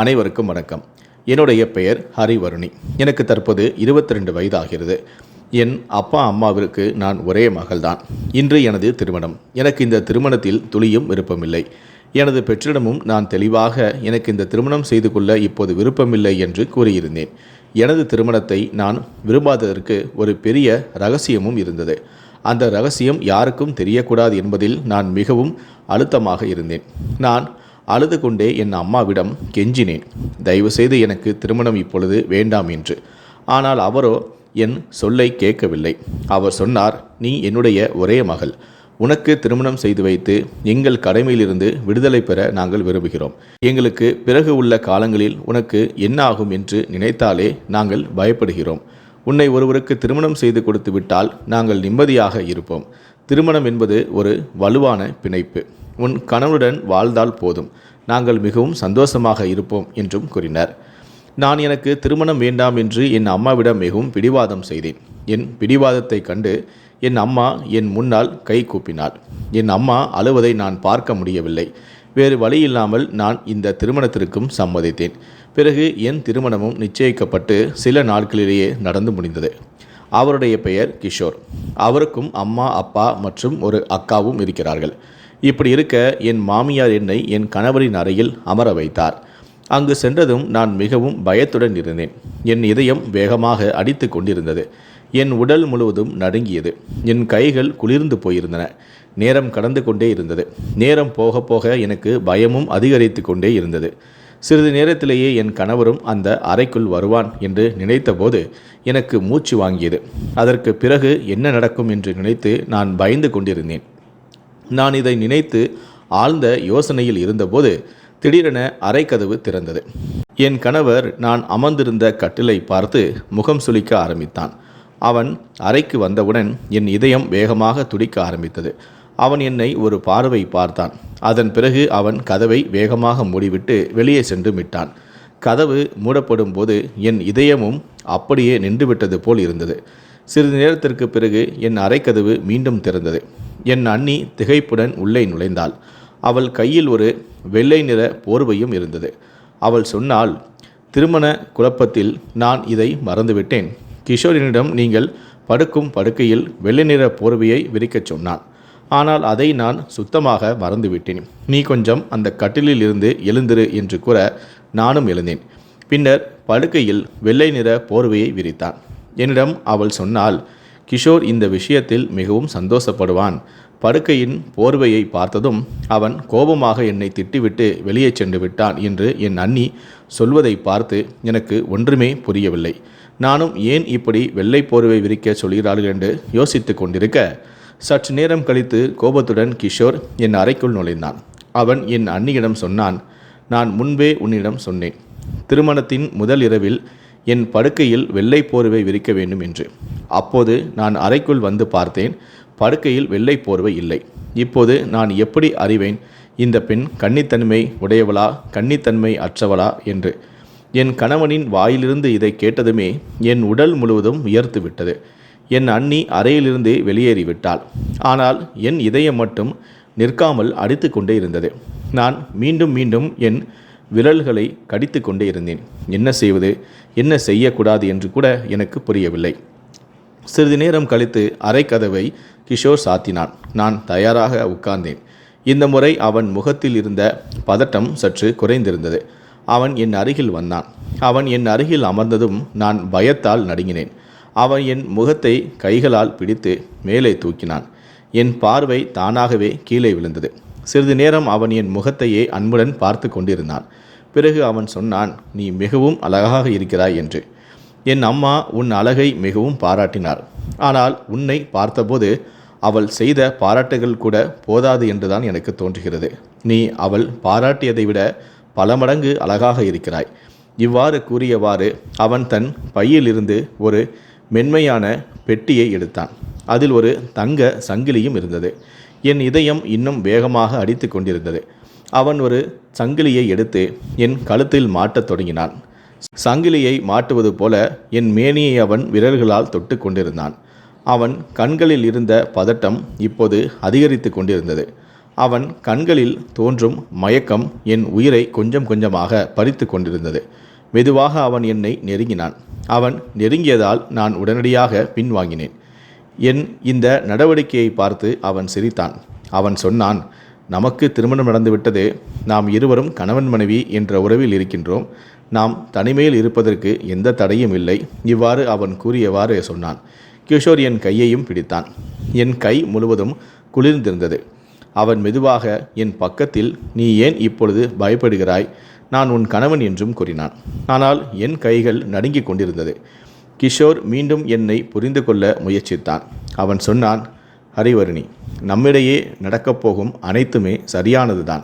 அனைவருக்கும் வணக்கம். என்னுடைய பெயர் ஹரிவருணி. எனக்கு தற்போது 22 வயது ஆகிறது. என் அப்பா அம்மாவிற்கு நான் ஒரே மகள்தான். இன்று எனது திருமணம். எனக்கு இந்த திருமணத்தில் துளியும் விருப்பமில்லை. எனது பெற்றோரிடமும் நான் தெளிவாக எனக்கு இந்த திருமணம் செய்து கொள்ள இப்போது விருப்பமில்லை என்று கூறியிருந்தேன். எனது திருமணத்தை நான் விரும்பாததற்கு ஒரு பெரிய இரகசியமும் இருந்தது. அந்த இரகசியம் யாருக்கும் தெரியக்கூடாது என்பதில் நான் மிகவும் அழுத்தமாக இருந்தேன். நான் அழுது கொண்டே என் அம்மாவிடம் கெஞ்சினேன், தயவுசெய்து எனக்கு திருமணம் இப்பொழுது வேண்டாம் என்று. ஆனால் அவரோ என் சொல்லை கேட்கவில்லை. அவர் சொன்னார், நீ என்னுடைய ஒரே மகள், உனக்கு திருமணம் செய்து வைத்து எங்கள் கடமையிலிருந்து விடுதலை பெற நாங்கள் விரும்புகிறோம். எங்களுக்கு பிறகு உள்ள காலங்களில் உனக்கு என்ன ஆகும் என்று நினைத்தாலே நாங்கள் பயப்படுகிறோம். உன்னை ஒருவருக்கு திருமணம் செய்து கொடுத்து விட்டால் நாங்கள் நிம்மதியாக இருப்போம். திருமணம் என்பது ஒரு வலுவான பிணைப்பு. உன் கணவனுடன் வாழ்ந்தால் போதும், நாங்கள் மிகவும் சந்தோஷமாக இருப்போம் என்றும் கூறினார். நான் எனக்கு திருமணம் வேண்டாம் என்று என் அம்மாவிடம் மிகவும் பிடிவாதம் செய்தேன். என் பிடிவாதத்தை கண்டு என் அம்மா என் முன்னால் கை கூப்பினாள். என் அம்மா அழுவதை நான் பார்க்க முடியவில்லை. வேறு வழி இல்லாமல் நான் இந்த திருமணத்திற்கும் சம்மதித்தேன். பிறகு என் திருமணமும் நிச்சயிக்கப்பட்டு சில நாட்களிலேயே நடந்து முடிந்தது. அவருடைய பெயர் கிஷோர். அவருக்கும் அம்மா, அப்பா மற்றும் ஒரு அக்காவும் இருக்கிறார்கள். இப்படி இருக்க என் மாமியார் என்னை என் கணவரின் அறையில் அமர வைத்தார். அங்கு சென்றதும் நான் மிகவும் பயத்துடன் இருந்தேன். என் இதயம் வேகமாக அடித்து கொண்டிருந்தது. என் உடல் முழுவதும் நடுங்கியது. என் கைகள் குளிர்ந்து போயிருந்தன. நேரம் கடந்து கொண்டே இருந்தது. நேரம் போக போக எனக்கு பயமும் அதிகரித்து கொண்டே இருந்தது. சிறிது நேரத்திலேயே என் கணவரும் அந்த அறைக்குள் வருவான் என்று நினைத்தபோது எனக்கு மூச்சு வாங்கியது. அதற்கு பிறகு என்ன நடக்கும் என்று நினைத்து நான் பயந்து கொண்டிருந்தேன். நான் இதை நினைத்து ஆழ்ந்த யோசனையில் இருந்தபோது திடீரென அறைக்கதவு திறந்தது. என் கணவர் நான் அமர்ந்திருந்த கட்டிலை பார்த்து முகம் சுளிக்க ஆரம்பித்தான். அவன் அறைக்கு வந்தவுடன் என் இதயம் வேகமாக துடிக்க ஆரம்பித்தது. அவன் என்னை ஒரு பார்வை பார்த்தான். அதன் பிறகு அவன் கதவை வேகமாக மூடிவிட்டு வெளியே சென்று விட்டான். கதவு மூடப்படும் போது என் இதயமும் அப்படியே நின்றுவிட்டது போல் இருந்தது. சிறிது நேரத்திற்கு பிறகு என் அறைக்கதவு மீண்டும் திறந்தது. என் அண்ணி திகைப்புடன் உள்ளே நுழைந்தாள். அவள் கையில் ஒரு வெள்ளை நிற போர்வையும் இருந்தது. அவள் சொன்னாள், திருமண குழப்பத்தில் நான் இதை மறந்துவிட்டேன். கிஷோரினிடம் நீங்கள் படுக்கும் படுக்கையில் வெள்ளை நிற போர்வையை விரிக்கச் சொன்னான். ஆனால் அதை நான் சுத்தமாக மறந்துவிட்டேன். நீ கொஞ்சம் அந்த கட்டிலில் இருந்து எழுந்திரு என்று கூற நானும் எழுந்தேன். பின்னர் படுக்கையில் வெள்ளை நிற போர்வையை விரித்தான். என்னிடம் அவள் சொன்னாள், கிஷோர் இந்த விஷயத்தில் மிகவும் சந்தோஷப்படுவான். படுக்கையின் போர்வையை பார்த்ததும் அவன் கோபமாக என்னை திட்டிவிட்டு வெளியே சென்று விட்டான் என்று என் அண்ணி சொல்வதை பார்த்து எனக்கு ஒன்றுமே புரியவில்லை. நானும் ஏன் இப்படி வெள்ளை போர்வை விரிக்க சொல்கிறார்கள் என்று யோசித்து கொண்டிருக்க சற்று நேரம் கழித்து கோபத்துடன் கிஷோர் என் அறைக்குள் நுழைந்தான். அவன் என் அண்ணியிடம் சொன்னான், நான் முன்பே உன்னிடம் சொன்னேன், திருமணத்தின் முதல் இரவில் என் படுக்கையில் வெள்ளை போர்வை விரிக்க வேண்டும் என்று. அப்போது நான் அறைக்குள் வந்து பார்த்தேன். படுக்கையில் வெள்ளை போர்வை இல்லை. இப்போது நான் எப்படி அறிவேன் இந்த பெண் கன்னித்தன்மை உடையவளா கன்னித்தன்மை அற்றவளா என்று? என் கணவனின் வாயிலிருந்து இதை கேட்டதுமே என் உடல் முழுவதும் உயர்த்து விட்டது. என் அண்ணி அறையிலிருந்து வெளியேறிவிட்டாள். ஆனால் என் இதயம் மட்டும் நிற்காமல் அடித்து கொண்டே இருந்தது. நான் மீண்டும் மீண்டும் என் விரல்களை கடித்து கொண்டே இருந்தேன். என்ன செய்வது, என்ன செய்யக்கூடாது என்று கூட எனக்கு புரியவில்லை. சிறிது நேரம் கழித்து அறைக்கதவை கிஷோர் சாத்தினான். நான் தயாராக உட்கார்ந்தேன். இந்த முறை அவன் முகத்தில் இருந்த பதட்டம் சற்று குறைந்திருந்தது. அவன் என் அருகில் வந்தான். அவன் என் அருகில் அமர்ந்ததும் நான் பயத்தால் நடுங்கினேன். அவன் என் முகத்தை கைகளால் பிடித்து மேலே தூக்கினான். என் பார்வை தானாகவே கீழே விழுந்தது. சிறிது நேரம் அவன் என் முகத்தையே அன்புடன் பார்த்து கொண்டிருந்தான். பிறகு அவன் சொன்னான், நீ மிகவும் அழகாக இருக்கிறாய் என்று. என் அம்மா உன் அழகை மிகவும் பாராட்டினார். ஆனால் உன்னை பார்த்தபோது அவள் செய்த பாராட்டுகள் கூட போதாது என்றுதான் எனக்கு தோன்றுகிறது. நீ அவள் பாராட்டியதை விட பல மடங்கு அழகாக இருக்கிறாய். இவ்வாறு கூறியவாறு அவன் தன் பையிலிருந்து ஒரு மென்மையான பெட்டியை எடுத்தான். அதில் ஒரு தங்க சங்கிலியும் இருந்தது. என் இதயம் இன்னும் வேகமாக அடித்து கொண்டிருந்தது. அவன் ஒரு சங்கிலியை எடுத்து என் கழுத்தில் மாட்டத் தொடங்கினான். சங்கிலியை மாட்டுவது போல என் மேனியை அவன் விரல்களால் தொட்டு கொண்டிருந்தான். அவன் கண்களில் இருந்த பதட்டம் இப்போது அதிகரித்து கொண்டிருந்தது. அவன் கண்களில் தோன்றும் மயக்கம் என் உயிரை கொஞ்சம் கொஞ்சமாக பறித்து கொண்டிருந்தது. மெதுவாக அவன் என்னை நெருங்கினான். அவன் நெருங்கியதால் நான் உடனடியாக பின்வாங்கினேன். என் இந்த நடவடிக்கையை பார்த்து அவன் சிரித்தான். அவன் சொன்னான், நமக்கு திருமணம் நடந்துவிட்டது. நாம் இருவரும் கணவன் மனைவி என்ற உறவில் இருக்கின்றோம். நாம் தனிமையில் இருப்பதற்கு எந்த தடையும் இல்லை. இவ்வாறு அவன் கூறியவாறு சொன்னான். கிஷோர் என் கையையும் பிடித்தான். என் கை முழுவதும் குளிர்ந்திருந்தது. அவன் மெதுவாக என் பக்கத்தில், நீ ஏன் இப்பொழுது பயப்படுகிறாய்? நான் உன் கணவன் என்றும் கூறினான். ஆனால் என் கைகள் நடுங்கிக் கொண்டிருந்தது. கிஷோர் மீண்டும் என்னை புரிந்து கொள்ள முயற்சித்தான். அவன் சொன்னான், ஹரிவருணி, நம்மிடையே நடக்கப்போகும் அனைத்துமே சரியானதுதான்.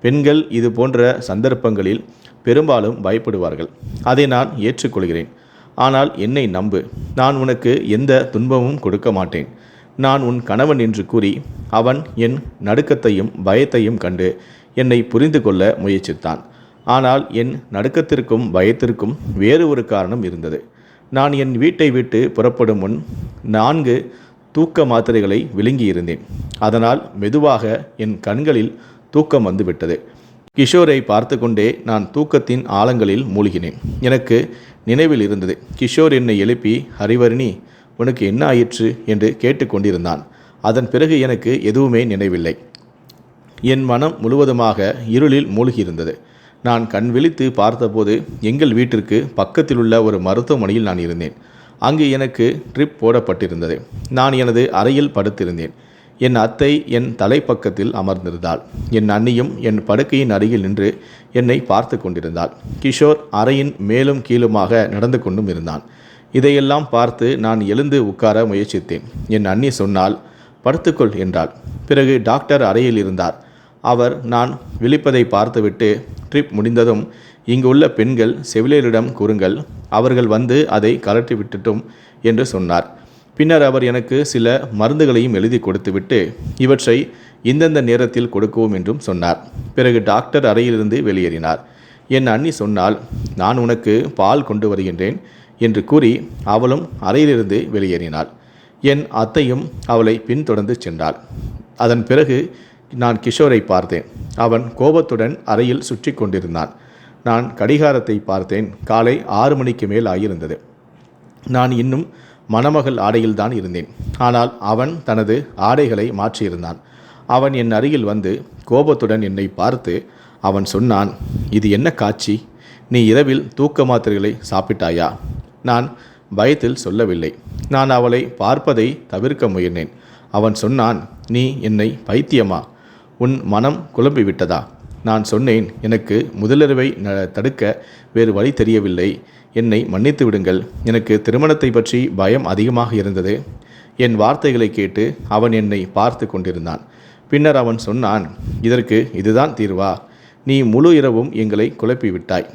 பெண்கள் இது போன்ற சந்தர்ப்பங்களில் பெரும்பாலும் பயப்படுவார்கள். அதை நான் ஏற்றுக்கொள்கிறேன். ஆனால் என்னை நம்பு, நான் உனக்கு எந்த துன்பமும் கொடுக்க மாட்டேன். நான் உன் கணவன் என்று கூறி அவன் என் நடுக்கத்தையும் பயத்தையும் கண்டு என்னை புரிந்து கொள்ள முயற்சித்தான். ஆனால் என் நடுக்கத்திற்கும் பயத்திற்கும் வேறு ஒரு காரணம் இருந்தது. நான் என் வீட்டை விட்டு புறப்படும் முன் 4 தூக்க மாத்திரைகளை விழுங்கியிருந்தேன். அதனால் மெதுவாக என் கண்களில் தூக்கம் வந்துவிட்டது. கிஷோரை பார்த்து கொண்டே நான் தூக்கத்தின் ஆழங்களில் மூழ்கினேன். எனக்கு நினைவில் இருந்தது. கிஷோர் என்னை எழுப்பி, ஹரிவருணி, உனக்கு என்ன ஆயிற்று என்று கேட்டுக்கொண்டிருந்தான். அதன் பிறகு எனக்கு எதுவுமே நினைவில்லை. என் மனம் முழுவதுமாக இருளில் மூழ்கியிருந்தது. நான் கண் விழித்து பார்த்தபோது எங்கள் வீட்டிற்கு பக்கத்திலுள்ள ஒரு மருத்துவமனையில் நான் இருந்தேன். அங்கு எனக்கு ட்ரிப் போடப்பட்டிருந்தது. நான் எனது அறையில் படுத்திருந்தேன். என் அத்தை என் தலைப்பக்கத்தில் அமர்ந்திருந்தாள். என் அண்ணியும் என் படுக்கையின் அருகில் நின்று என்னை பார்த்து கொண்டிருந்தாள். கிஷோர் அறையின் மேலும் கீழுமாக நடந்து கொண்டும் இருந்தான். இதையெல்லாம் பார்த்து நான் எழுந்து உட்கார முயற்சித்தேன். என் அண்ணி சொன்னால், படுத்துக்கொள் என்றாள். பிறகு டாக்டர் அறையில் இருந்தார். அவர் நான் விழிப்பதை பார்த்துவிட்டு, ட்ரிப் முடிந்ததும் இங்கு உள்ள பெண்கள் செவிலியரிடம் கூறுங்கள், அவர்கள் வந்து அதை கலட்டி விட்டுட்டும் என்று சொன்னார். பின்னர் அவர் எனக்கு சில மருந்துகளையும் எழுதி கொடுத்துவிட்டு, இவற்றை இந்தந்த நேரத்தில் கொடுக்கவும் என்றும் சொன்னார். பிறகு டாக்டர் அறையிலிருந்து வெளியேறினார். என் அண்ணி சொன்னால், நான் உனக்கு பால் கொண்டு வருகின்றேன் என்று கூறி அவளும் அறையிலிருந்து வெளியேறினாள். என் அத்தையும் அவளை பின்தொடர்ந்து சென்றாள். அதன் பிறகு நான் கிஷோரை பார்த்தேன். அவன் கோபத்துடன் அறையில் சுற்றி கொண்டிருந்தான். நான் கடிகாரத்தை பார்த்தேன். காலை 6 மணிக்கு மேல் ஆகியிருந்தது. நான் இன்னும் மணமகள் ஆடையில்தான் இருந்தேன். ஆனால் அவன் தனது ஆடைகளை மாற்றியிருந்தான். அவன் என் அருகில் வந்து கோபத்துடன் என்னை பார்த்து அவன் சொன்னான், இது என்ன காட்சி? நீ இரவில் தூக்க மாத்திரைகளை சாப்பிட்டாயா? நான் பயத்தில் சொல்லவில்லை. நான் அவளை பார்ப்பதை தவிர்க்க முயன்றேன். அவன் சொன்னான், நீ என்னை பைத்தியமா? உன் மனம் குழம்பிவிட்டதா? நான் சொன்னேன், எனக்கு முதலிரவை தடுக்க வேறு வழி தெரியவில்லை. என்னை மன்னித்து விடுங்கள். எனக்கு திருமணத்தை பற்றி பயம் அதிகமாக இருந்தது. என் வார்த்தைகளை கேட்டு அவன் என்னை பார்த்து கொண்டிருந்தான். பின்னர் அவன் சொன்னான், இதற்கு இதுதான் தீர்வா? நீ முழு இரவும் எங்களை குழப்பிவிட்டாய்.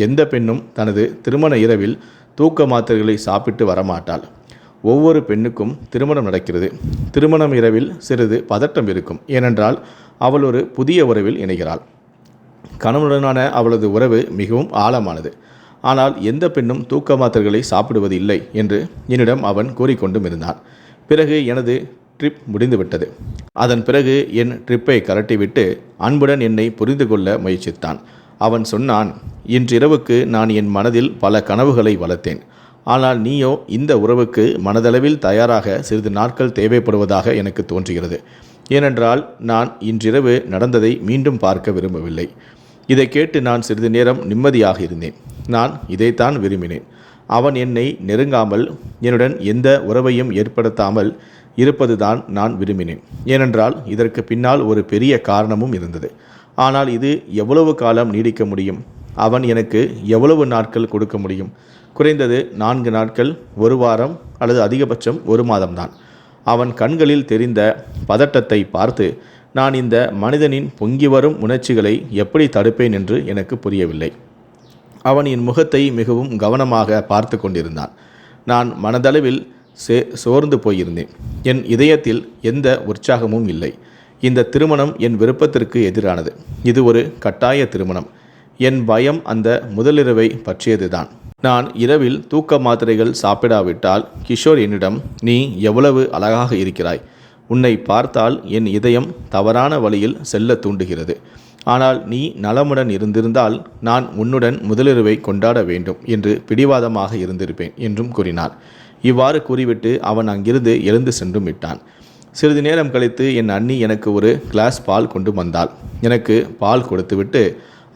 எந்த பெண்ணும் தனது திருமண இரவில் தூக்க மாத்திரைகளை சாப்பிட்டு வரமாட்டாள். ஒவ்வொரு பெண்ணுக்கும் திருமணம் நடக்கிறது. திருமணம் இரவில் சிறிது பதட்டம் இருக்கும். ஏனென்றால் அவள் ஒரு புதிய உறவில் இணைகிறாள். கணவனுடனான அவளது உறவு மிகவும் ஆழமானது. ஆனால் எந்த பெண்ணும் தூக்க மாத்திரைகளை சாப்பிடுவது இல்லை என்று என்னிடம் அவன் கூறிக்கொண்டும் இருந்தான். பிறகு எனது ட்ரிப் முடிந்துவிட்டது. அதன் பிறகு என் ட்ரிப்பை கரட்டிவிட்டு அன்புடன் என்னை புரிந்து கொள்ள முயற்சித்தான். அவன் சொன்னான், இன்றிரவுக்கு நான் என் மனதில் பல கனவுகளை வளர்த்தேன். ஆனால் நீயோ இந்த உறவுக்கு மனதளவில் தயாராக சிறிது நாட்கள் தேவைப்படுவதாக எனக்கு தோன்றுகிறது. ஏனென்றால் நான் இன்றிரவு நடந்ததை மீண்டும் பார்க்க விரும்பவில்லை. இதை கேட்டு நான் சிறிது நேரம் நிம்மதியாக இருந்தேன். நான் இதைத்தான் விரும்பினேன். அவன் என்னை நெருங்காமல் என்னுடன் எந்த உறவையும் ஏற்படுத்தாமல் இருப்பதுதான் நான் விரும்பினேன். ஏனென்றால் இதற்கு பின்னால் ஒரு பெரிய காரணமும் இருந்தது. ஆனால் இது எவ்வளவு காலம் நீடிக்க முடியும்? அவன் எனக்கு எவ்வளவு நாட்கள் கொடுக்க முடியும்? குறைந்தது 4 நாட்கள், 1 வாரம் அல்லது அதிகபட்சம் 1 மாதம்தான். அவன் கண்களில் தெரிந்த பதட்டத்தை பார்த்து நான் இந்த மனிதனின் பொங்கி வரும் உணர்ச்சிகளை எப்படி தடுப்பேன் என்று எனக்கு புரியவில்லை. அவன் என் முகத்தை மிகவும் கவனமாக பார்த்து கொண்டிருந்தான். நான் மனதளவில் சோர்ந்து போயிருந்தேன். என் இதயத்தில் எந்த உற்சாகமும் இல்லை. இந்த திருமணம் என் விருப்பத்திற்கு எதிரானது. இது ஒரு கட்டாய திருமணம். என் பயம் அந்த முதலிரவை பற்றியதுதான். நான் இரவில் தூக்க மாத்திரைகள் சாப்பிடாவிட்டால் கிஷோர் என்னிடம், நீ எவ்வளவு அழகாக இருக்கிறாய், உன்னை பார்த்தால் என் இதயம் தவறான வழியில் செல்ல தூண்டுகிறது. ஆனால் நீ நலமுடன் இருந்திருந்தால் நான் உன்னுடன் முதலிரவை கொண்டாட வேண்டும் என்று பிடிவாதமாக இருந்திருப்பேன் என்றும் கூறினார். இவ்வாறு கூறிவிட்டு அவன் அங்கிருந்து எழுந்து சென்றும் விட்டான். சிறிது நேரம் கழித்து என் அண்ணி எனக்கு ஒரு கிளாஸ் பால் கொண்டு வந்தாள். எனக்கு பால் கொடுத்துவிட்டு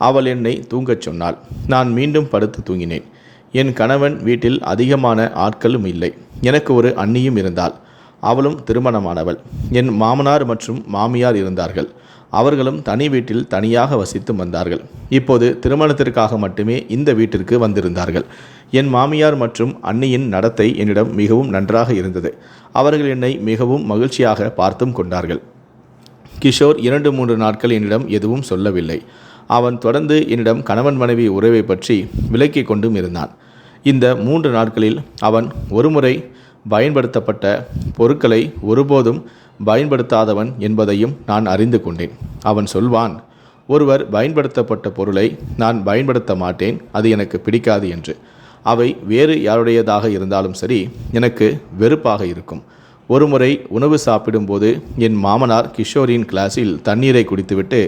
அவள் என்னை தூங்கச் சொன்னாள். நான் மீண்டும் படுத்து தூங்கினேன். என் கணவன் வீட்டில் அதிகமான ஆட்களும் இல்லை. எனக்கு ஒரு அண்ணியும் இருந்தாள். அவளும் திருமணமானவள். என் மாமனார் மற்றும் மாமியார் இருந்தார்கள். அவர்களும் தனி வீட்டில் தனியாக வசித்து வந்தார்கள். இப்போது திருமணத்திற்காக மட்டுமே இந்த வீட்டிற்கு வந்திருந்தார்கள். என் மாமியார் மற்றும் அண்ணியின் நடத்தை என்னிடம் மிகவும் நன்றாக இருந்தது. அவர்கள் என்னை மிகவும் மகிழ்ச்சியாக பார்த்தும் கொண்டார்கள். கிஷோர் 2-3 நாட்கள் என்னிடம் எதுவும் சொல்லவில்லை. அவன் தொடர்ந்து என்னிடம் கணவன் மனைவி உறவை பற்றி விளக்கி கொண்டும் இருந்தான். இந்த 3 நாட்களில் அவன் ஒருமுறை பயன்படுத்தப்பட்ட பொருட்களை ஒருபோதும் பயன்படுத்தாதவன் என்பதையும் நான் அறிந்து கொண்டேன். அவன் சொல்வான், ஒருவர் பயன்படுத்தப்பட்ட பொருளை நான் பயன்படுத்த மாட்டேன், அது எனக்கு பிடிக்காது என்று. அவை வேறு யாருடையதாக இருந்தாலும் சரி, எனக்கு வெறுப்பாக இருக்கும். ஒருமுறை உணவு சாப்பிடும்போது என் மாமனார் கிஷோரின் கிளாஸில் தண்ணீரை குடித்துவிட்டு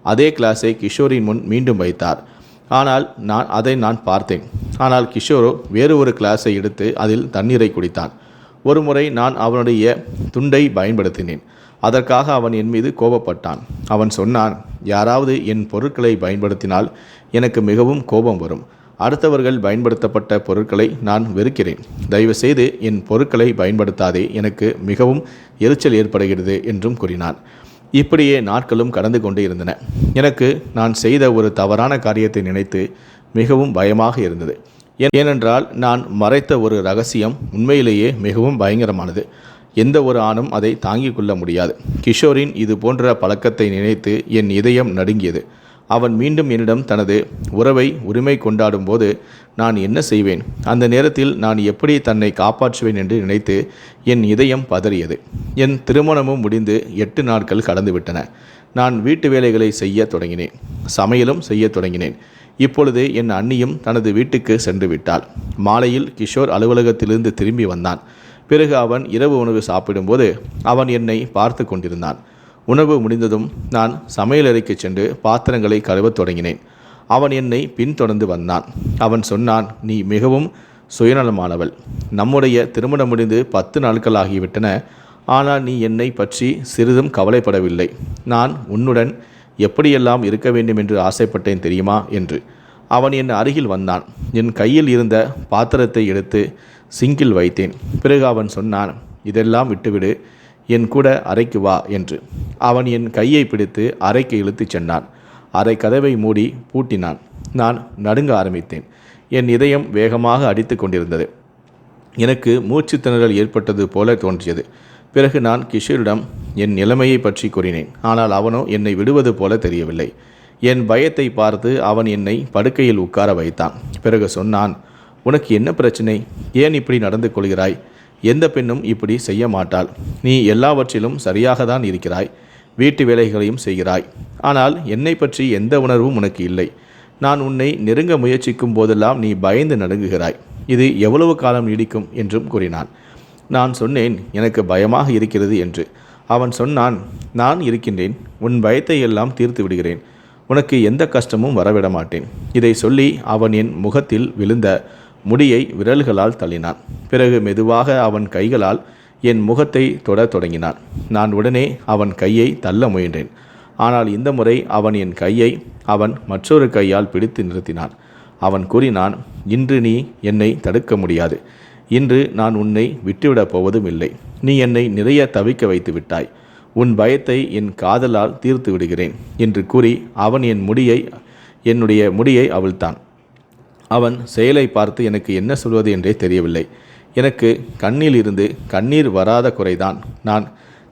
அதே கிளாஸை கிஷோரின் முன் மீண்டும் வைத்தார். ஆனால் அதை நான் பார்த்தேன். ஆனால் கிஷோரோ வேறு ஒரு கிளாஸை எடுத்து அதில் தண்ணீரை குடித்தான். ஒருமுறை நான் அவனுடைய துண்டை பயன்படுத்தினேன். அதற்காக அவன் என் மீது கோபப்பட்டான். அவன் சொன்னான், யாராவது என் பொருட்களை பயன்படுத்தினால் எனக்கு மிகவும் கோபம் வரும். அடுத்தவர்கள் பயன்படுத்தப்பட்ட பொருட்களை நான் வெறுக்கிறேன். தயவுசெய்து என் பொருட்களை பயன்படுத்தாதே, எனக்கு மிகவும் எரிச்சல் ஏற்படுகிறது என்றும் கூறினான். இப்படியே நாட்களும் கடந்து கொண்டே இருந்தன. எனக்கு நான் செய்த ஒரு தவறான காரியத்தை நினைத்து மிகவும் பயமாக இருந்தது. ஏனென்றால் நான் மறைத்த ஒரு ரகசியம் உண்மையிலேயே மிகவும் பயங்கரமானது. எந்த ஒரு ஆணும் அதை தாங்கிக் கொள்ள முடியாது. கிஷோரின் இது போன்ற பழக்கத்தை நினைத்து என் இதயம் நடுங்கியது. அவன் மீண்டும் என்னிடம் தனது உறவை உரிமை கொண்டாடும் போது நான் என்ன செய்வேன்? அந்த நேரத்தில் நான் எப்படி தன்னை காப்பாற்றுவேன் என்று நினைத்து என் இதயம் பதறியது. என் திருமணமும் முடிந்து 8 நாட்கள் கடந்துவிட்டன. நான் வீட்டு வேலைகளை செய்ய தொடங்கினேன். சமையலும் செய்ய தொடங்கினேன். இப்பொழுது என் அண்ணியும் தனது வீட்டுக்கு சென்று விட்டாள். மாலையில் கிஷோர் அலுவலகத்திலிருந்து திரும்பி வந்தான். பிறகு அவன் இரவு உணவு சாப்பிடும்போது அவன் என்னை பார்த்து கொண்டிருந்தான். உணவு முடிந்ததும் நான் சமையலறைக்கு சென்று பாத்திரங்களை கழுவத் தொடங்கினேன். அவன் என்னை பின்தொடர்ந்து வந்தான். அவன் சொன்னான், நீ மிகவும் சுயநலமானவள். நம்முடைய திருமணம் முடிந்து 10 நாட்கள் ஆகிவிட்டன. ஆனால் நீ என்னை பற்றி சிறிதும் கவலைப்படவில்லை. நான் உன்னுடன் எப்படியெல்லாம் இருக்க வேண்டும் என்று ஆசைப்பட்டேன் தெரியுமா என்று. அவன் என் அருகில் வந்தான். என் கையில் இருந்த பாத்திரத்தை எடுத்து சிங்கில் வைத்தேன். பிறகு அவன் சொன்னான், இதெல்லாம் விட்டுவிடு, என் கூட அறைக்கு வா என்று. அவன் என் கையை பிடித்து அறைக்கு இழுத்துச் சென்றான். அறை கதவை மூடி பூட்டினான். நான் நடுங்க ஆரம்பித்தேன். என் இதயம் வேகமாக அடித்து கொண்டிருந்தது. எனக்கு மூச்சு திணறல் ஏற்பட்டது போல தோன்றியது. பிறகு நான் கிஷோரிடம் என் நிலைமையை பற்றி கூறினேன். ஆனால் அவனோ என்னை விடுவது போல தெரியவில்லை. என் பயத்தை பார்த்து அவன் என்னை படுக்கையில் உட்கார வைத்தான். பிறகு சொன்னான், உனக்கு என்ன பிரச்சனை? ஏன் இப்படி நடந்து கொள்கிறாய்? எந்த பெண்ணும் இப்படி செய்ய மாட்டாள். நீ எல்லாவற்றிலும் சரியாக தான் இருக்கிறாய். வீட்டு வேலைகளையும் செய்கிறாய். ஆனால் என்னை பற்றி எந்த உணர்வும் உனக்கு இல்லை. நான் உன்னை நெருங்க முயற்சிக்கும் போதெல்லாம் நீ பயந்து நடுங்குகிறாய். இது எவ்வளவு காலம் நீடிக்கும் என்றும் கூறினான். நான் சொன்னேன், எனக்கு பயமாக இருக்கிறது என்று. அவன் சொன்னான், நான் இருக்கின்றேன். உன் பயத்தை எல்லாம் தீர்த்து விடுகிறேன். உனக்கு எந்த கஷ்டமும் வரவிட மாட்டேன். இதை சொல்லி அவன் என் முகத்தில் விழுந்த முடியை விரல்களால் தள்ளினான். பிறகு மெதுவாக அவன் கைகளால் என் முகத்தை தொடத் தொடங்கினான். நான் உடனே அவன் கையை தள்ள முயன்றேன். ஆனால் இந்த முறை அவன் என் கையை அவன் மற்றொரு கையால் பிடித்து நிறுத்தினான். அவன் கூறினான், இன்று நீ என்னை தடுக்க முடியாது. இன்று நான் உன்னை விட்டுவிடப் போவதும் இல்லை. நீ என்னை நிறைய தவிக்க வைத்து விட்டாய். உன் பயத்தை என் காதலால் தீர்த்து விடுகிறேன் என்று கூறி அவன் என்னுடைய முடியை அவிழ்த்தான். அவன் செயலை பார்த்து எனக்கு என்ன சொல்வது என்றே தெரியவில்லை. எனக்கு கண்ணில் இருந்து கண்ணீர் வராத குறைதான். நான்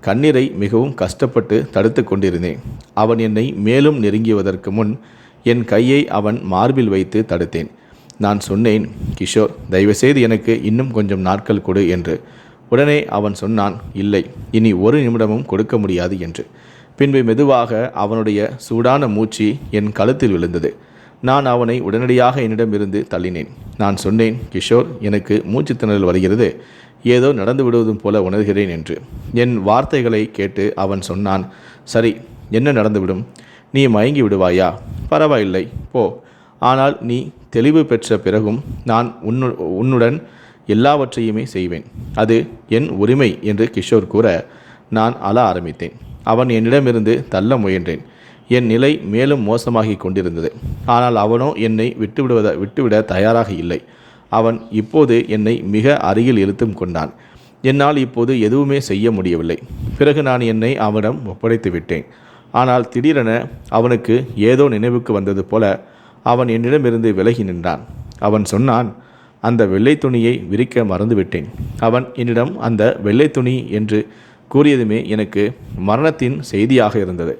கண்ணீரை மிகவும் கஷ்டப்பட்டு தடுத்து கொண்டிருந்தேன். அவன் என்னை மேலும் நெருங்கியதற்கு முன் என் கையை அவன் மார்பில் வைத்து தடுத்தேன். நான் சொன்னேன், கிஷோர், தயவுசெய்து எனக்கு இன்னும் கொஞ்சம் நாட்கள் கொடு என்று. உடனே அவன் சொன்னான், இல்லை, இனி 1 நிமிடமும் கொடுக்க முடியாது என்று. பின்பு மெதுவாக அவனுடைய சூடான மூச்சு என் கழுத்தில் விழுந்தது. நான் அவனை உடனடியாக என்னிடமிருந்து தள்ளினேன். நான் சொன்னேன், கிஷோர், எனக்கு மூச்சுத் திணறல் வருகிறது, ஏதோ நடந்து விடுவதும் போல உணர்கிறேன் என்று. என் வார்த்தைகளை கேட்டு அவன் சொன்னான், சரி, என்ன நடந்துவிடும்? நீ மயங்கி விடுவாயா? பரவாயில்லை, போ. ஆனால் நீ தெளிவு பெற்ற பிறகும் நான் உன்னுடன் எல்லாவற்றையுமே செய்வேன். அது என் உரிமை என்று கிஷோர் கூற நான் அழ ஆரம்பித்தேன். அவன் என்னிடமிருந்து தள்ள முயன்றேன். என் நிலை மேலும் மோசமாகி கொண்டிருந்தது. ஆனால் அவனோ என்னை விட்டுவிட தயாராக இல்லை. அவன் இப்போது என்னை மிக அருகில் இழுத்தும் கொண்டான். என்னால் இப்போது எதுவுமே செய்ய முடியவில்லை. பிறகு நான் என்னை அவனிடம் ஒப்படைத்து விட்டேன். ஆனால் திடீரென அவனுக்கு ஏதோ நினைவுக்கு வந்தது போல அவன் என்னிடமிருந்து விலகி நின்றான். அவன் சொன்னான், அந்த வெள்ளை துணியை விரிக்க மறந்துவிட்டேன். அவன் என்னிடம் அந்த வெள்ளை துணி என்று கூறியதுமே எனக்கு மரணத்தின் செய்தியாக இருந்தது.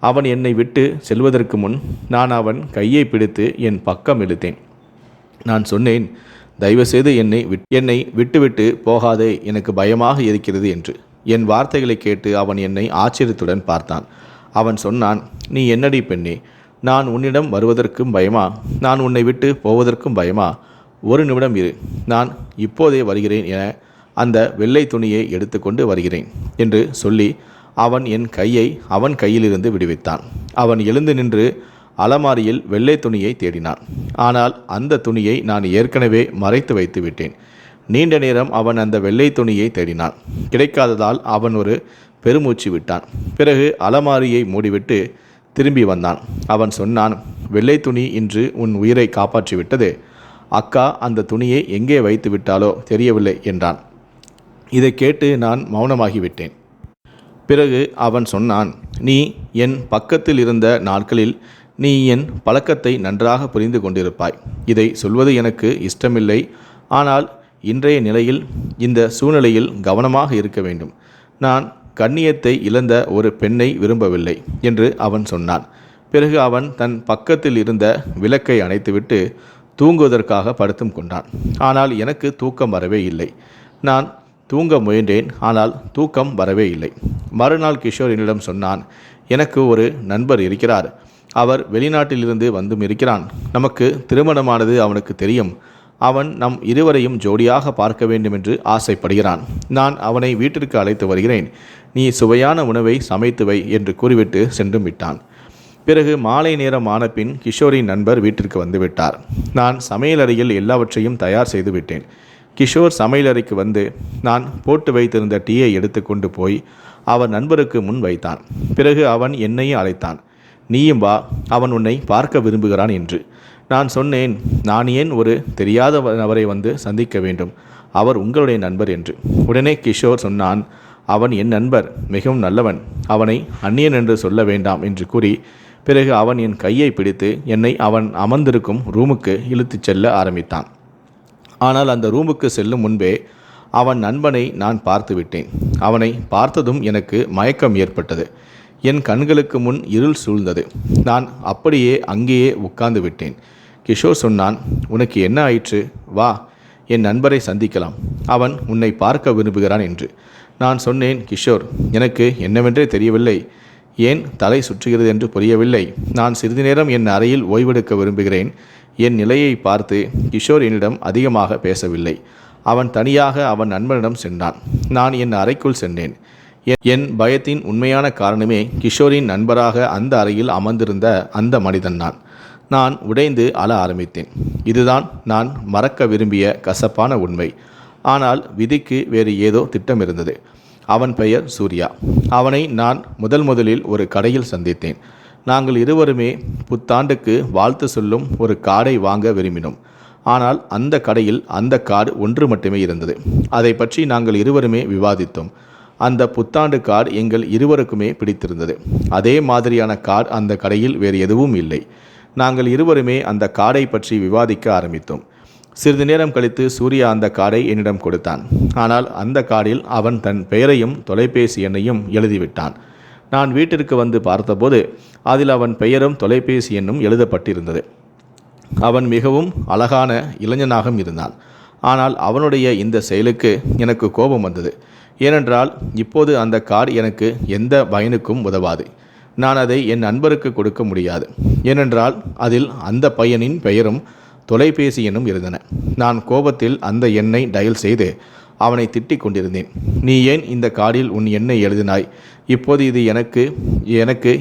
அவன் என்னை விட்டு செல்வதற்கு முன் நான் அவன் கையை பிடித்து என் பக்கம் இழுத்தேன். நான் சொன்னேன், தயவுசெய்து என்னை விட்டுவிட்டு போகாதே, எனக்கு பயமாக இருக்கிறது என்று. என் வார்த்தைகளை கேட்டு அவன் என்னை ஆச்சரியத்துடன் பார்த்தான். அவன் சொன்னான், நீ என்னடி பெண்ணே, நான் உன்னிடம் வருவதற்கும் பயமா? நான் உன்னை விட்டு போவதற்கும் பயமா? ஒரு நிமிடம் இரு, நான் இப்போதே வருகிறேன் என அந்த வெள்ளை துணியை எடுத்துக்கொண்டு வருகிறேன் என்று சொல்லி அவன் என் கையை அவன் கையிலிருந்து விடுவித்தான். அவன் எழுந்து நின்று அலமாரியில் வெள்ளை துணியை தேடினான். ஆனால் அந்த துணியை நான் ஏற்கனவே மறைத்து வைத்து விட்டேன். நீண்ட நேரம் அவன் அந்த வெள்ளை துணியை தேடினான். கிடைக்காததால் அவன் ஒரு பெருமூச்சு விட்டான். பிறகு அலமாரியை மூடிவிட்டு திரும்பி வந்தான். அவன் சொன்னான், வெள்ளை துணி இன்று உன் உயிரை காப்பாற்றிவிட்டது. அக்கா அந்த துணியை எங்கே வைத்து விட்டாலோ தெரியவில்லை என்றான். இதை கேட்டு நான் மௌனமாகிவிட்டேன். பிறகு அவன் சொன்னான், நீ என் பக்கத்தில் இருந்த நாட்களில் நீ என் பழக்கத்தை நன்றாக புரிந்து கொண்டிருப்பாய். இதை சொல்வது எனக்கு இஷ்டமில்லை. ஆனால் இன்றைய நிலையில், இந்த சூழ்நிலையில் கவனமாக இருக்க வேண்டும். நான் கண்ணியத்தை இழந்த ஒரு பெண்ணை விரும்பவில்லை என்று அவன் சொன்னான். பிறகு அவன் தன் பக்கத்தில் இருந்த விளக்கை அணைத்துவிட்டு தூங்குவதற்காக படுத்தும் கொண்டான். ஆனால் எனக்கு தூக்கம் வரவே இல்லை. நான் தூங்க முயன்றேன். ஆனால் தூக்கம் வரவே இல்லை. மறுநாள் கிஷோர் என்னிடம் சொன்னான், எனக்கு ஒரு நண்பர் இருக்கிறார். அவர் வெளிநாட்டிலிருந்து வந்தும் இருக்கிறான். நமக்கு திருமணமானது அவனுக்கு தெரியும். அவன் நம் இருவரையும் ஜோடியாக பார்க்க வேண்டும் என்று ஆசைப்படுகிறான். நான் அவனை வீட்டிற்கு அழைத்து வருகிறேன். நீ சுவையான உணவை சமைத்து வை என்று கூறிவிட்டு சென்றும் விட்டான். பிறகு மாலை நேரம் ஆன பின் கிஷோரின் நண்பர் வீட்டிற்கு வந்துவிட்டார். நான் சமையலறையில் எல்லாவற்றையும் தயார் செய்து விட்டேன். கிஷோர் சமையலறைக்கு வந்து நான் போட்டு வைத்திருந்த டீயை எடுத்து கொண்டு போய் அவன் நண்பருக்கு முன் வைத்தான். பிறகு அவன் என்னையும் அழைத்தான். நீயும் வா, அவன் உன்னை பார்க்க விரும்புகிறான் என்று. நான் சொன்னேன், நான் ஏன் ஒரு தெரியாத நபரை வந்து சந்திக்க வேண்டும்? அவர் உங்களுடைய நண்பர் என்று. உடனே கிஷோர் சொன்னான், அவன் என் நண்பர், மிகவும் நல்லவன். அவனை அந்நியன் என்று சொல்ல வேண்டாம் என்று கூறி பிறகு அவன் என் கையை பிடித்து என்னை அவன் அமர்ந்திருக்கும் ரூமுக்கு இழுத்துச் செல்ல ஆரம்பித்தான். ஆனால் அந்த ரூமுக்கு செல்லும் முன்பே அவன் நண்பனை நான் பார்த்து விட்டேன். அவனை பார்த்ததும் எனக்கு மயக்கம் ஏற்பட்டது. என் கண்களுக்கு முன் இருள் சூழ்ந்தது. நான் அப்படியே அங்கேயே உட்கார்ந்து விட்டேன். கிஷோர் சொன்னான், உனக்கு என்ன ஆயிற்று? வா, என் நண்பரை சந்திக்கலாம். அவன் உன்னை பார்க்க விரும்புகிறான் என்று. நான் சொன்னேன், கிஷோர், எனக்கு என்னவென்றே தெரியவில்லை. ஏன் தலை சுற்றுகிறது என்று புரியவில்லை. நான் சிறிது நேரம் என் அறையில் ஓய்வெடுக்க விரும்புகிறேன். என் நிலையை பார்த்து கிஷோர் என்னிடம் அதிகமாக பேசவில்லை. அவன் தனியாக அவன் நண்பனிடம் சென்றான். நான் என் அறைக்குள் சென்றேன். என் பயத்தின் உண்மையான காரணமே கிஷோரின் நண்பராக அந்த அறையில் அமர்ந்திருந்த அந்த மனிதன். நான் உடைந்து அழ ஆரம்பித்தேன். இதுதான் நான் மறக்க விரும்பிய கசப்பான உண்மை. ஆனால் விதிக்கு வேறு ஏதோ திட்டம் இருந்தது. அவன் பெயர் சூர்யா. அவனை நான் முதலில் ஒரு கடையில் சந்தித்தேன். நாங்கள் இருவருமே புத்தாண்டுக்கு வாழ்த்து சொல்லும் ஒரு கார்டை வாங்க விரும்பினோம். ஆனால் அந்த கடையில் அந்த கார்டு ஒன்று மட்டுமே இருந்தது. அதை பற்றி நாங்கள் இருவருமே விவாதித்தோம். அந்த புத்தாண்டு கார்டு எங்கள் இருவருக்குமே பிடித்திருந்தது. அதே மாதிரியான கார்டு அந்த கடையில் வேறு எதுவும் இல்லை. நாங்கள் இருவருமே அந்த கார்டை பற்றி விவாதிக்க ஆரம்பித்தோம். சிறிது நேரம் கழித்து சூர்யா அந்த கார்டை என்னிடம் கொடுத்தான். ஆனால் அந்த கார்டில் அவன் தன் பெயரையும் தொலைபேசி எண்ணையும் எழுதிவிட்டான். நான் வீட்டிற்கு வந்து பார்த்தபோது அதில் அவன் பெயரும் தொலைபேசி எண்ணும் எழுதப்பட்டிருந்தது. அவன் மிகவும் அழகான இளைஞனாக இருந்தான். ஆனால் அவனுடைய இந்த செயலுக்கு எனக்கு கோபம் வந்தது. ஏனென்றால் இப்போது அந்த கார்டு எனக்கு எந்த பயனுக்கும் உதவாது. நான் அதை என் நண்பருக்கு கொடுக்க முடியாது. ஏனென்றால் அதில் அந்த பையனின் பெயரும் தொலைபேசி எண்ணும் இருந்தன. நான் கோபத்தில் அந்த எண்ணை டயல் செய்து அவனை திட்டிக் கொண்டிருந்தேன். நீ ஏன் இந்த கார்டில் உன் எண்ணை எழுதினாய்? இப்போது இது எனக்கு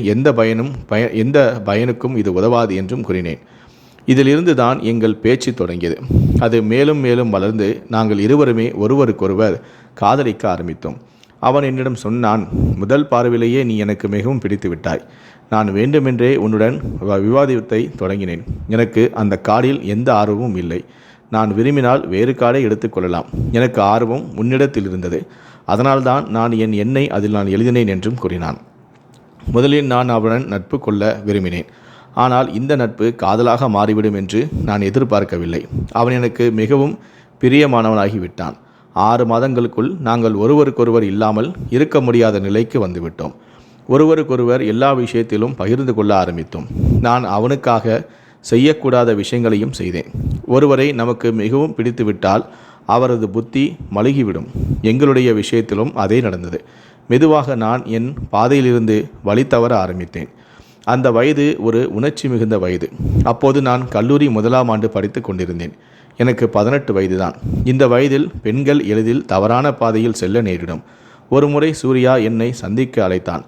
எந்த பயனுக்கும் இது உதவாது என்றும் கூறினேன். இதிலிருந்து தான் எங்கள் பேச்சு தொடங்கியது. அது மேலும் மேலும் வளர்ந்து நாங்கள் இருவருமே ஒருவருக்கொருவர் காதலிக்க ஆரம்பித்தோம். அவன் என்னிடம் சொன்னான், முதல் பார்வையிலேயே நீ எனக்கு மிகவும் பிடித்து விட்டாய். நான் வேண்டுமென்றே உன்னுடன் விவாதத்தை தொடங்கினேன். எனக்கு அந்த கார்டில் எந்த ஆர்வமும் இல்லை. நான் விரும்பினால் வேறு கார்டை எடுத்துக்கொள்ளலாம். எனக்கு ஆர்வம் உன்னிடத்தில் இருந்தது. அதனால்தான் நான் என் எண்ணை அதில் நான் எழுதினேன் என்றும் கூறினான். முதலில் நான் அவனுடன் நட்பு கொள்ள விரும்பினேன். ஆனால் இந்த நட்பு காதலாக மாறிவிடும் என்று நான் எதிர்பார்க்கவில்லை. அவன் எனக்கு மிகவும் பிரியமானவனாகிவிட்டான். 6 மாதங்களுக்குள் நாங்கள் ஒருவருக்கொருவர் இல்லாமல் இருக்க முடியாத நிலைக்கு வந்துவிட்டோம். ஒருவருக்கொருவர் எல்லா விஷயத்திலும் பகிர்ந்து கொள்ள ஆரம்பித்தோம். நான் அவனுக்காக செய்யக்கூடாத விஷயங்களையும் செய்தேன். ஒருவரை நமக்கு மிகவும் பிடித்துவிட்டால் அவரது புத்தி மழுகிவிடும். எங்களுடைய விஷயத்திலும் அதே நடந்தது. மெதுவாக நான் என் பாதையிலிருந்து வழி தவற ஆரம்பித்தேன். அந்த வயது ஒரு உணர்ச்சி மிகுந்த வயது. அப்போது நான் கல்லூரி 1ஆம் ஆண்டு படித்து கொண்டிருந்தேன். எனக்கு 18 வயதுதான். இந்த வயதில் பெண்கள் எளிதில் தவறான பாதையில் செல்ல நேரிடும். ஒருமுறை சூர்யா என்னை சந்திக்க அழைத்தான்.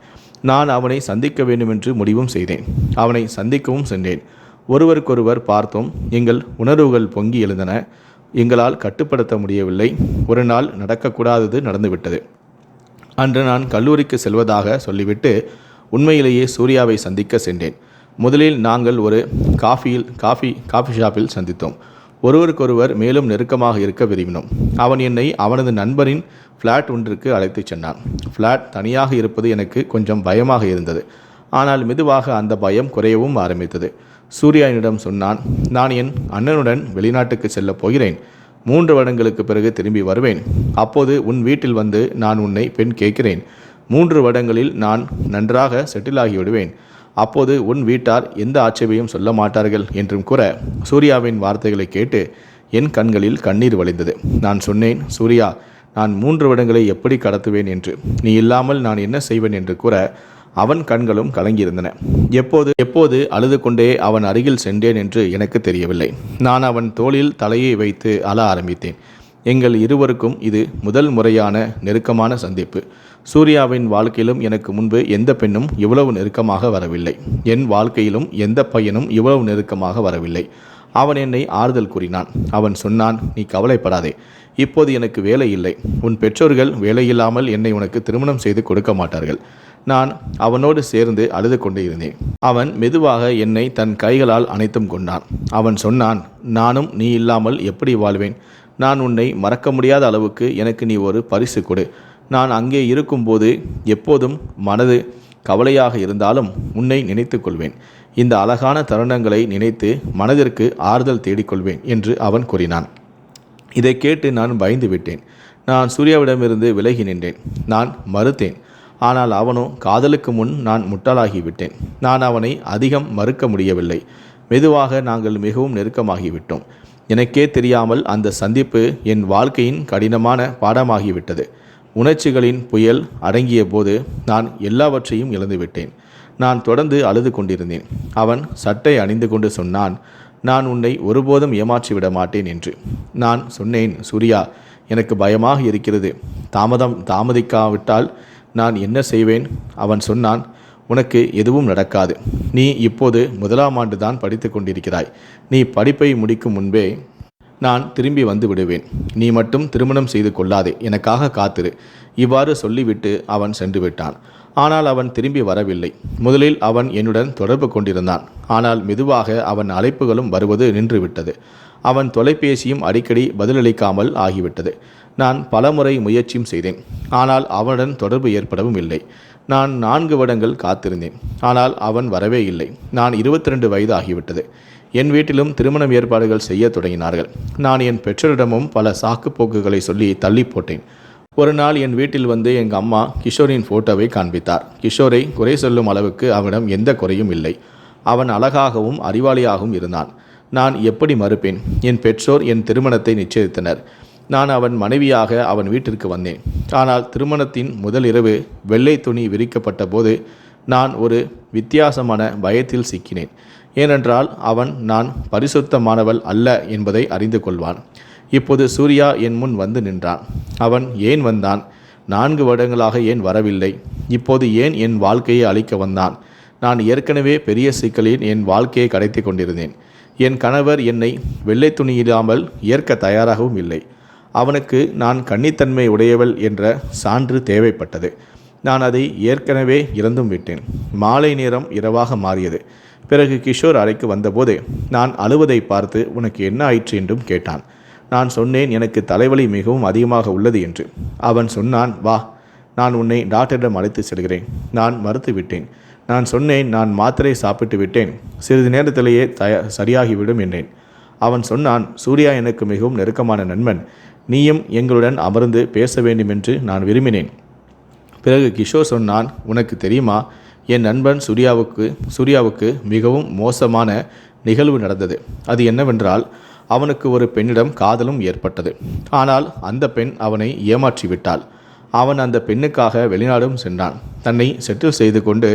நான் அவனை சந்திக்க வேண்டுமென்று முடிவும் செய்தேன். அவனை சந்திக்கவும் சென்றேன். ஒருவருக்கொருவர் பார்த்தோம். எங்கள் உணர்வுகள் பொங்கி எழுந்தன. எங்களால் கட்டுப்படுத்த முடியவில்லை. ஒரு நாள் நடக்கக்கூடாதது நடந்துவிட்டது. அன்று நான் கல்லூரிக்கு செல்வதாக சொல்லிவிட்டு உண்மையிலேயே சூர்யாவை சந்திக்க சென்றேன். முதலில் நாங்கள் ஒரு காஃபி ஷாப்பில் சந்தித்தோம். ஒருவருக்கொருவர் மேலும் நெருக்கமாக இருக்க விரும்பினோம். அவன் என்னை அவனது நண்பரின் ஃப்ளாட் ஒன்றிற்கு அழைத்துச் சென்றான். ஃப்ளாட் தனியாக இருப்பது எனக்கு கொஞ்சம் பயமாக இருந்தது. ஆனால் மெதுவாக அந்த பயம் குறையவும் ஆரம்பித்தது. சூர்யா என்னிடம் சொன்னான், நான் என் அண்ணனுடன் வெளிநாட்டுக்கு செல்லப் போகிறேன். 3 வருடங்களுக்கு பிறகு திரும்பி வருவேன். அப்போது உன் வீட்டில் வந்து நான் உன்னை பெண் கேட்கிறேன். 3 வருடங்களில் நான் நன்றாக செட்டில் ஆகிவிடுவேன். அப்போது உன் வீட்டார் எந்த ஆட்சேபையும் சொல்ல மாட்டார்கள் என்றும் கூற, சூர்யாவின் வார்த்தைகளை கேட்டு என் கண்களில் கண்ணீர் வழிந்தது. நான் சொன்னேன், சூர்யா, நான் 3 வருடங்களை எப்படி கடத்துவேன் என்று. நீ இல்லாமல் நான் என்ன செய்வேன் என்று கூற அவன் கண்களும் கலங்கியிருந்தன. எப்போது அழுது கொண்டே அவன் அருகில் சென்றேன் என்று எனக்கு தெரியவில்லை. நான் அவன் தோளில் தலையை வைத்து அழ ஆரம்பித்தேன். எங்கள் இருவருக்கும் இது முதல் முறையான நெருக்கமான சந்திப்பு. சூர்யாவின் வாழ்க்கையிலும் எனக்கு முன்பு எந்த பெண்ணும் இவ்வளவு நெருக்கமாக வரவில்லை. என் வாழ்க்கையிலும் எந்த பையனும் இவ்வளவு நெருக்கமாக வரவில்லை. அவன் என்னை ஆறுதல் கூறினான். அவன் சொன்னான், நீ கவலைப்படாதே. இப்போது எனக்கு வேலை இல்லை. உன் பெற்றோர்கள் வேலையில்லாமல் என்னை உனக்கு திருமணம் செய்து கொடுக்க மாட்டார்கள். நான் அவனோடு சேர்ந்து அழுது கொண்டே இருந்தேன். அவன் மெதுவாக என்னை தன் கைகளால் அணைத்தும் கொண்டான். அவன் சொன்னான், நானும் நீ இல்லாமல் எப்படி வாழ்வேன்? நான் உன்னை மறக்க முடியாத அளவுக்கு எனக்கு நீ ஒரு பரிசு கொடு. நான் அங்கே இருக்கும்போது எப்போதும் மனது கவலையாக இருந்தாலும் உன்னை நினைத்து கொள்வேன். இந்த அழகான தருணங்களை நினைத்து மனதிற்கு ஆறுதல் தேடிக்கொள்வேன் என்று அவன் கூறினான். இதை கேட்டு நான் பயந்து விட்டேன். நான் சூர்யாவிடமிருந்து விலகி நின்றேன். நான் மறுத்தேன். ஆனால் அவனோ, காதலுக்கு முன் நான் முட்டாளாகிவிட்டேன். நான் அவனை அதிகம் மறுக்க முடியவில்லை. மெதுவாக நாங்கள் மிகவும் நெருக்கமாகிவிட்டோம். எனக்கே தெரியாமல் அந்த சந்திப்பு என் வாழ்க்கையின் கடினமான பாடமாகிவிட்டது. உணர்ச்சிகளின் புயல் அடங்கிய போது நான் எல்லாவற்றையும் இழந்துவிட்டேன். நான் தொடர்ந்து அழுது கொண்டிருந்தேன். அவன் சட்டை அணிந்து கொண்டு சொன்னான், நான் உன்னை ஒருபோதும் ஏமாற்றிவிட மாட்டேன் என்று. நான் சொன்னேன், சூர்யா, எனக்கு பயமாக இருக்கிறது. தாமதிக்காவிட்டால் நான் என்ன செய்வேன்? அவன் சொன்னான், உனக்கு எதுவும் நடக்காது. நீ இப்போது 1ஆம் ஆண்டு தான் படித்து கொண்டிருக்கிறாய். நீ படிப்பை முடிக்கும் முன்பே நான் திரும்பி வந்து விடுவேன். நீ மட்டும் திருமணம் செய்து கொள்ளாதே, எனக்காக காத்திரு. இவ்வாறு சொல்லிவிட்டு அவன் சென்று விட்டான். ஆனால் அவன் திரும்பி வரவில்லை. முதலில் அவன் என்னுடன் தொடர்பு கொண்டிருந்தான். ஆனால் மெதுவாக அவன் அழைப்புகளும் வருவது நின்றுவிட்டது. அவன் தொலைபேசியும் அடிக்கடி பதிலளிக்காமல் ஆகிவிட்டது. நான் பலமுறை முயற்சியும் செய்தேன். ஆனால் அவனுடன் தொடர்பு ஏற்படவும் இல்லை. நான் 4 வருடங்கள் காத்திருந்தேன். ஆனால் அவன் வரவே இல்லை. நான் 22 வயது ஆகிவிட்டது. என் வீட்டிலும் திருமணம் ஏற்பாடுகள் செய்ய தொடங்கினார்கள். நான் என் பெற்றோரிடமும் பல சாக்கு போக்குகளை சொல்லி தள்ளி போட்டேன். ஒரு நாள் என் வீட்டில் வந்து எங்கள் அம்மா கிஷோரின் ஃபோட்டோவை காண்பித்தார். கிஷோரை குறை சொல்லும் அளவுக்கு அவனிடம் எந்த குறையும் இல்லை. அவன் அழகாகவும் அறிவாளியாகவும் இருந்தான். நான் எப்படி மறுப்பேன்? என் பெற்றோர் என் திருமணத்தை நிச்சயித்தனர். நான் அவன் மனைவியாக அவன் வீட்டிற்கு வந்தேன். ஆனால் திருமணத்தின் முதல் இரவு வெள்ளை துணி விரிக்கப்பட்ட போது நான் ஒரு வித்தியாசமான பயத்தில் சிக்கினேன். ஏனென்றால் அவன் நான் பரிசுத்தமானவள் அல்ல என்பதை அறிந்து கொள்வான். இப்போது சூர்யா என் முன் வந்து நின்றான். அவன் ஏன் வந்தான்? 4 வருடங்களாக ஏன் வரவில்லை? இப்போது ஏன் என் வாழ்க்கையை அழிக்க வந்தான்? நான் ஏற்கனவே பெரிய சிக்கலில் என் வாழ்க்கையை கடத்தி கொண்டிருந்தேன். என் கணவர் என்னை வெள்ளை துணியிடாமல் ஏற்க தயாராகவும் இல்லை. அவனுக்கு நான் கன்னித்தன்மை உடையவள் என்ற சான்று தேவைப்பட்டது. நான் அதை ஏற்கனவே இறந்தும் விட்டேன். மாலை நேரம் இரவாக மாறியது. பிறகு கிஷோர் அறைக்கு வந்தபோது நான் அழுவதை பார்த்து உனக்கு என்ன ஆயிற்று என்றும் கேட்டான். நான் சொன்னேன் எனக்கு தலைவலி மிகவும் அதிகமாக உள்ளது என்று. அவன் சொன்னான், வா, நான் உன்னை டாக்டரிடம் அழைத்து செல்கிறேன். நான் மறுத்து விட்டேன். நான் சொன்னேன், நான் மாத்திரை சாப்பிட்டு விட்டேன், சிறிது நேரத்திலேயே சரியாகிவிடும் என்றேன். அவன் சொன்னான், சூர்யா எனக்கு மிகவும் நெருக்கமான நண்பன், நீயும் எங்களுடன் அமர்ந்து பேச வேண்டும் என்று நான் விரும்பினேன். பிறகு கிஷோர் சொன்னான், உனக்கு தெரியுமா, என் நண்பன் சூர்யாவுக்கு மிகவும் மோசமான நிகழ்வு நடந்தது. அது என்னவென்றால் அவனுக்கு ஒரு பெண்ணிடம் காதலும் ஏற்பட்டது. ஆனால் அந்த பெண் அவனை ஏமாற்றிவிட்டாள். அவன் அந்த பெண்ணுக்காக வெளிநாடும் சென்றான், தன்னை செட்டில் செய்து கொண்டு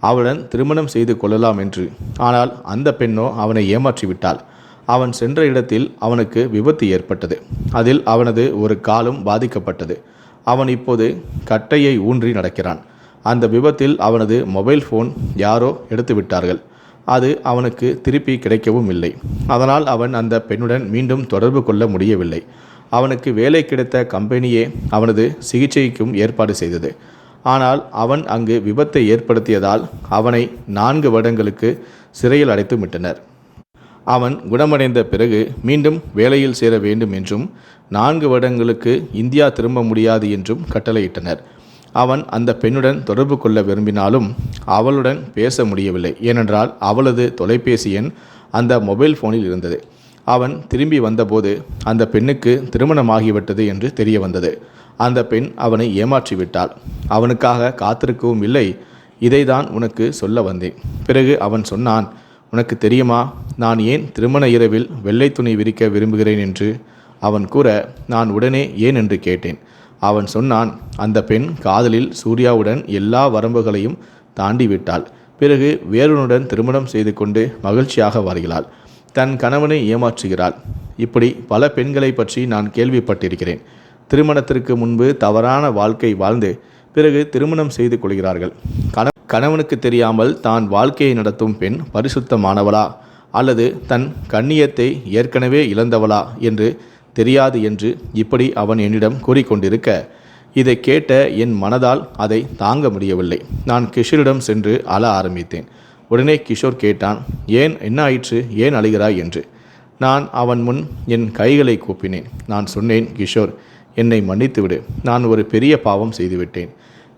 அவளுடன் திருமணம் செய்து கொள்ளலாம் என்று. ஆனால் அந்த பெண்ணோ அவனை ஏமாற்றிவிட்டாள். அவன் சென்ற இடத்தில் அவனுக்கு விபத்து ஏற்பட்டது. அதில் அவனது ஒரு காலும் பாதிக்கப்பட்டது. அவன் இப்போது கட்டையை ஊன்றி நடக்கிறான். அந்த விபத்தில் அவனது மொபைல் ஃபோன் யாரோ எடுத்து விட்டார்கள். அது அவனுக்கு திருப்பி கிடைக்கவும் இல்லை. அதனால் அவன் அந்த பெண்ணுடன் மீண்டும் தொடர்பு கொள்ள முடியவில்லை. அவனுக்கு வேலை கிடைத்த கம்பெனியே அவனது சிகிச்சைக்கும் ஏற்பாடு செய்தது. ஆனால் அவன் அங்கு விபத்தை ஏற்படுத்தியதால் அவனை 4 வருடங்களுக்கு சிறையில் அடைத்து விட்டனர். அவன் குணமடைந்த பிறகு மீண்டும் வேலையில் சேர வேண்டும் என்றும் 4 வருடங்களுக்கு இந்தியா திரும்ப முடியாது என்றும் கட்டளையிட்டனர். அவன் அந்த பெண்ணுடன் தொடர்பு கொள்ள விரும்பினாலும் அவளுடன் பேச முடியவில்லை. ஏனென்றால் அவளது தொலைபேசி எண் அந்த மொபைல் ஃபோனில் இருந்தது. அவன் திரும்பி வந்தபோது அந்த பெண்ணுக்கு திருமணமாகிவிட்டது என்று தெரிய வந்தது. அந்த பெண் அவனை ஏமாற்றிவிட்டாள். அவனுக்காக காத்திருக்கவும் இல்லை. இதைதான் உனக்கு சொல்ல வந்தேன். பிறகு அவன் சொன்னான், உனக்கு தெரியுமா, நான் ஏன் திருமண இரவில் வெள்ளை துணி விரிக்க விரும்புகிறேன் என்று. அவன் கூற நான் உடனே ஏன் என்று கேட்டேன். அவன் சொன்னான், அந்த பெண் காதலில் சூர்யாவுடன் எல்லா வரம்புகளையும் தாண்டி விட்டாள். பிறகு வேறொருடன் திருமணம் செய்து கொண்டு மகிழ்ச்சியாக வருகிறாள். தன் கணவனை ஏமாற்றுகிறாள். இப்படி பல பெண்களை பற்றி நான் கேள்விப்பட்டிருக்கிறேன். திருமணத்திற்கு முன்பு தவறான வாழ்க்கை வாழ்ந்து பிறகு திருமணம் செய்து கொள்கிறார்கள். கணவனுக்கு தெரியாமல் தான் வாழ்க்கையை நடத்தும் பெண் பரிசுத்தமானவளா அல்லது தன் கண்ணியத்தை ஏற்கனவே இழந்தவளா என்று தெரியாது என்று இப்படி அவன் என்னிடம் கூறிக்கொண்டிருக்க, இதை கேட்ட என் மனதால் அதை தாங்க முடியவில்லை. நான் கிஷோரிடம் சென்று அழ ஆரம்பித்தேன். உடனே கிஷோர் கேட்டான், ஏன், என்ன ஆயிற்று, ஏன் அழுகிறாய் என்று. நான் அவன் முன் என் கைகளை கூப்பினேன். நான் சொன்னேன், கிஷோர், என்னை மன்னித்து விடு. நான் ஒரு பெரிய பாவம் செய்துவிட்டேன்.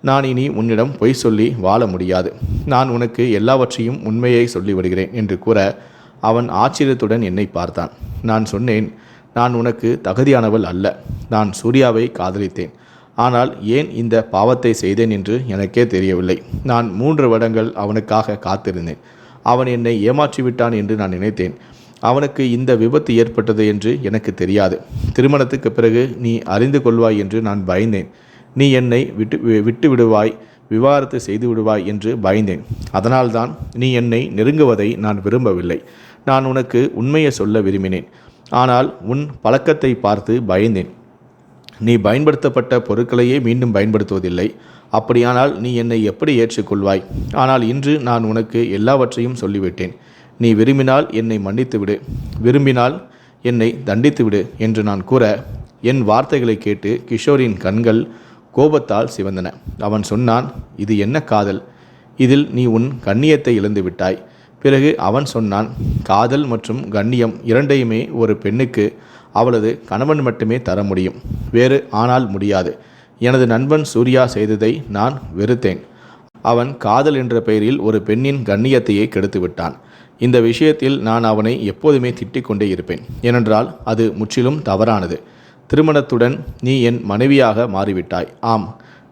நான் இனி உன்னிடம் பொய் சொல்லி வாழ முடியாது. நான் உனக்கு எல்லாவற்றையும் உண்மையை சொல்லிவிடுகிறேன் என்று கூற அவன் ஆச்சரியத்துடன் என்னை பார்த்தான். நான் சொன்னேன், நான் உனக்கு தகுதியானவள் அல்ல. நான் சூர்யாவை காதலித்தேன். ஆனால் ஏன் இந்த பாவத்தை செய்தேன் என்று எனக்கே தெரியவில்லை. நான் 3 வருடங்கள் அவனுக்காக காத்திருந்தேன். அவன் என்னை ஏமாற்றிவிட்டான் என்று நான் நினைத்தேன். அவனுக்கு இந்த விபத்து ஏற்பட்டது என்று எனக்கு தெரியாது. திருமணத்துக்கு பிறகு நீ அறிந்து கொள்வாய் என்று நான் பயந்தேன். நீ என்னை விட்டு விடுவாய், விவாகரத்து செய்து விடுவாய் என்று பயந்தேன். அதனால்தான் நீ என்னை நெருங்குவதை நான் விரும்பவில்லை. நான் உனக்கு உண்மையை சொல்ல விரும்பினேன். ஆனால் உன் பழக்கத்தை பார்த்து பயந்தேன். நீ பயன்படுத்தப்பட்ட பொருட்களையே மீண்டும் பயன்படுத்துவதில்லை. அப்படியானால் நீ என்னை எப்படி ஏற்றுக்கொள்வாய்? ஆனால் இன்று நான் உனக்கு எல்லாவற்றையும் சொல்லிவிட்டேன். நீ விரும்பினால் என்னை மன்னித்து விடு, விரும்பினால் என்னை தண்டித்து விடு என்று நான் கூற, என் வார்த்தைகளை கேட்டு கிஷோரின் கண்கள் கோபத்தால் சிவந்தன. அவன் சொன்னான், இது என்ன காதல்? இதில் நீ உன் கண்ணியத்தை இழந்து விட்டாய். பிறகு அவன் சொன்னான், காதல் மற்றும் கண்ணியம் இரண்டையுமே ஒரு பெண்ணுக்கு அவளது கணவன் மட்டுமே தர முடியும், வேறு ஆனால் முடியாது. எனது நண்பன் சூர்யா செய்ததை நான் வெறுத்தேன். அவன் காதல் என்ற பெயரில் ஒரு பெண்ணின் கண்ணியத்தையே கெடுத்து விட்டான். இந்த விஷயத்தில் நான் அவனை எப்போதுமே திட்டிக் கொண்டே இருப்பேன். ஏனென்றால் அது முற்றிலும் தவறானது. திருமணத்துடன் நீ என் மனைவியாக மாறிவிட்டாய். ஆம்,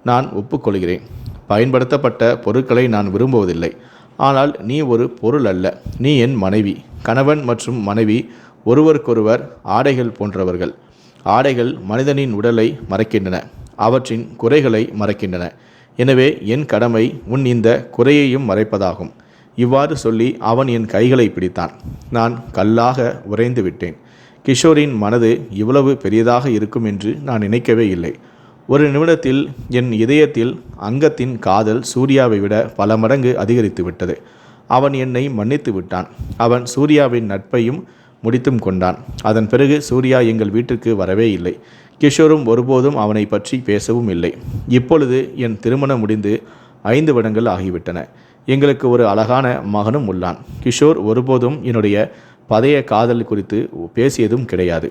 நான் ஒப்புக்கொள்கிறேன். பயன்படுத்தப்பட்ட பொருட்களை நான் விரும்புவதில்லை. ஆனால் நீ ஒரு பொருள் அல்ல. நீ என் மனைவி. கணவன் மற்றும் மனைவி ஒருவருக்கொருவர் ஆடைகள் போன்றவர்கள். ஆடைகள் மனிதனின் உடலை மறைக்கின்றன, அவற்றின் குறைகளை மறைக்கின்றன. எனவே என் கடமை உன் இந்த குறையையும் மறைப்பதாகும். இவ்வாறு சொல்லி அவன் என் கைகளை பிடித்தான். நான் கல்லாக உறைந்து விட்டேன். கிஷோரின் மனது இவ்வளவு பெரியதாக இருக்கும் என்று நான் நினைக்கவே இல்லை. ஒரு நிமிடத்தில் என் இதயத்தில் அங்கத்தின் காதல் சூர்யாவை விட பல மடங்கு அதிகரித்து விட்டது. அவன் என்னை மன்னித்து விட்டான். அவன் சூர்யாவின் நட்பையும் முடித்தும் கொண்டான். அதன் பிறகு சூர்யா எங்கள் வீட்டிற்கு வரவே இல்லை. கிஷோரும் ஒருபோதும் அவனை பற்றி பேசவும் இல்லை. இப்பொழுது என் திருமணம் முடிந்து 5 வருடங்கள் ஆகிவிட்டன. எங்களுக்கு ஒரு அழகான மகனும் உள்ளான். கிஷோர் ஒருபோதும் என்னுடைய பழைய காதல் குறித்து பேசியதும் கிடையாது.